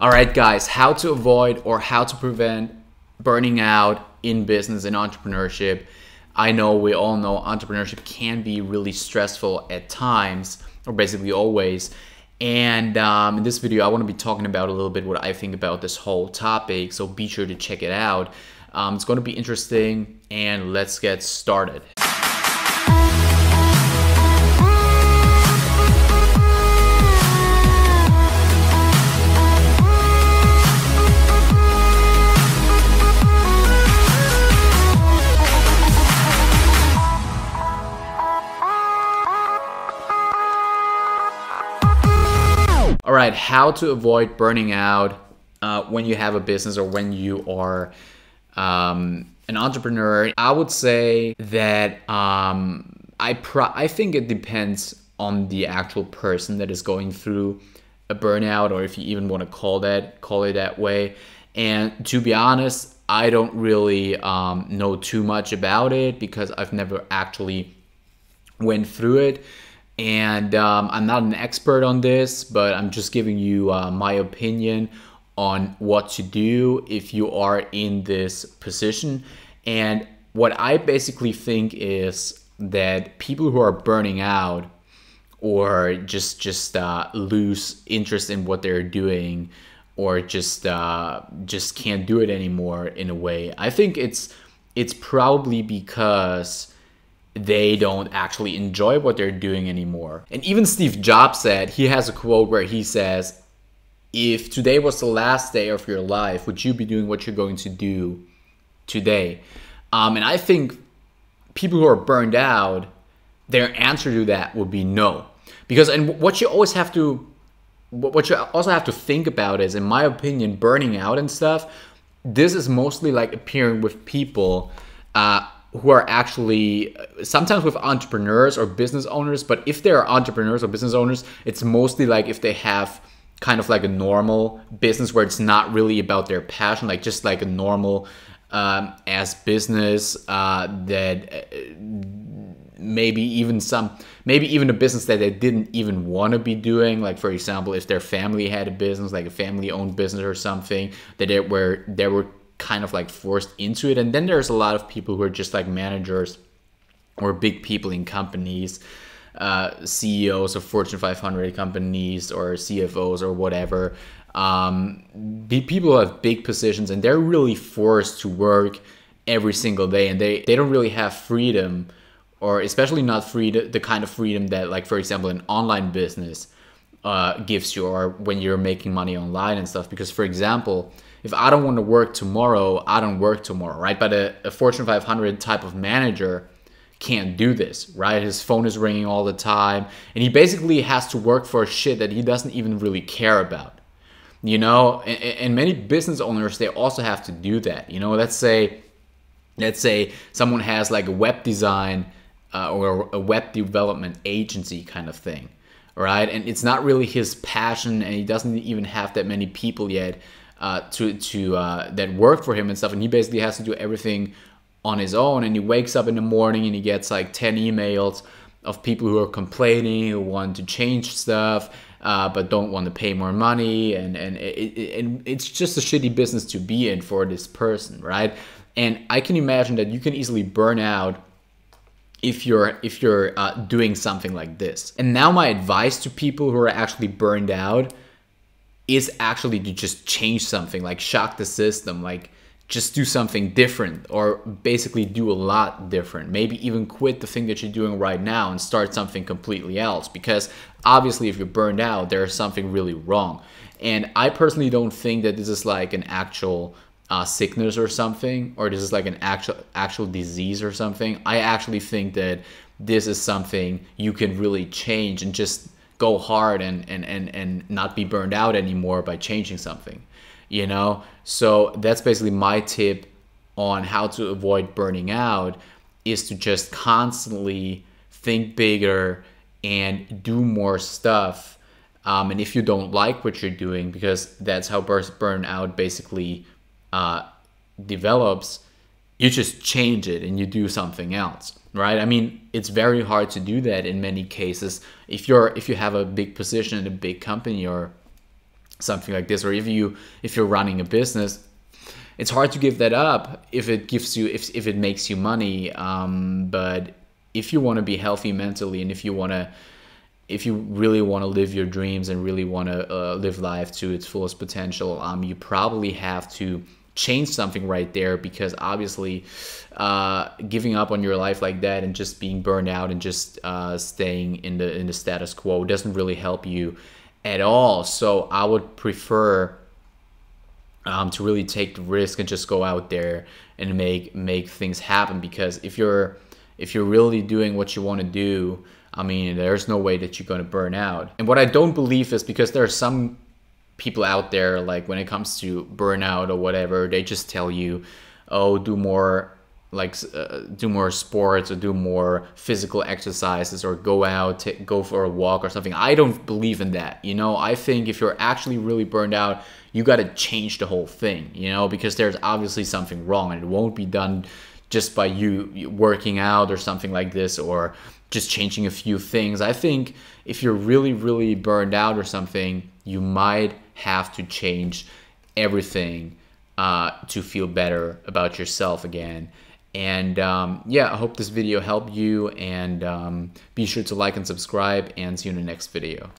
All right, guys, how to avoid or how to prevent burning out in business and entrepreneurship. I know we all know entrepreneurship can be really stressful at times, or basically always. And in this video, I want to be talking about a little bit what I think about this whole topic. So be sure to check it out. It's going to be interesting, and let's get started. All right, how to avoid burning out when you have a business or when you are an entrepreneur. I would say that I think it depends on the actual person that is going through a burnout, or if you even want to call it that way. And to be honest, I don't really know too much about it because I've never actually went through it. And I'm not an expert on this, but I'm just giving you my opinion on what to do if you are in this position. And what I basically think is that people who are burning out or just lose interest in what they're doing, or just can't do it anymore in a way, I think it's probably because they don't actually enjoy what they're doing anymore. And even Steve Jobs said, he has a quote where he says, if today was the last day of your life, would you be doing what you're going to do today? And I think people who are burned out, their answer to that would be no. Because, and what you also have to think about is, in my opinion, burning out and stuff, this is mostly like appearing with people who are actually sometimes with entrepreneurs or business owners. But if they're entrepreneurs or business owners, it's mostly like if they have kind of like a normal business where it's not really about their passion, like just like a normal as business that maybe even a business that they didn't even want to be doing. Like, for example, if their family had a business, like a family-owned business or something, that they were kind of like forced into it. And then there's a lot of people who are just like managers or big people in companies, CEOs of Fortune 500 companies or CFOs or whatever, people who have big positions, and they're really forced to work every single day, and they don't really have freedom, or especially not the kind of freedom that, like, for example, an online business gives you, or when you're making money online and stuff. Because, for example, if I don't want to work tomorrow, I don't work tomorrow, right? But a Fortune 500 type of manager can't do this, right? His phone is ringing all the time, and he basically has to work for shit that he doesn't even really care about, you know? And many business owners, they also have to do that, you know? Let's say someone has like a web design or a web development agency kind of thing, right? And it's not really his passion, and he doesn't even have that many people yet that work for him and stuff, and he basically has to do everything on his own. And he wakes up in the morning and he gets like 10 emails of people who are complaining, who want to change stuff, but don't want to pay more money, and it's just a shitty business to be in for this person, right? And I can imagine that you can easily burn out if you're doing something like this. And now my advice to people who are actually burned out is actually to just change something, like shock the system, like just do something different, or basically do a lot different. Maybe even quit the thing that you're doing right now and start something completely else. Because obviously if you're burned out, there's something really wrong. And I personally don't think that this is like an actual sickness or something, or this is like an actual disease or something. I actually think that this is something you can really change and just go hard and not be burned out anymore by changing something, you know? So that's basically my tip on how to avoid burning out, is to just constantly think bigger and do more stuff. And if you don't like what you're doing, because that's how burnout basically develops, you just change it and you do something else, right? I mean, it's very hard to do that in many cases. If you have a big position in a big company or something like this, or if you're running a business, it's hard to give that up if it gives you if it makes you money. But if you want to be healthy mentally, and if you really want to live your dreams and really want to live life to its fullest potential, you probably have to change something right there, because obviously giving up on your life like that and just being burned out and just staying in the status quo doesn't really help you at all. So I would prefer to really take the risk and just go out there and make things happen. Because if you're really doing what you want to do, I mean, there's no way that you're going to burn out. And what I don't believe is, because there are some people out there, like when it comes to burnout or whatever, they just tell you, oh, do more sports, or do more physical exercises, or go for a walk or something. I don't believe in that. I think if you're actually really burned out, you got to change the whole thing, because there's obviously something wrong, and it won't be done just by you working out or something like this, or just changing a few things. I think if you're really, really burned out or something, you might have to change everything to feel better about yourself again. And yeah, I hope this video helped you, and be sure to like and subscribe, and see you in the next video.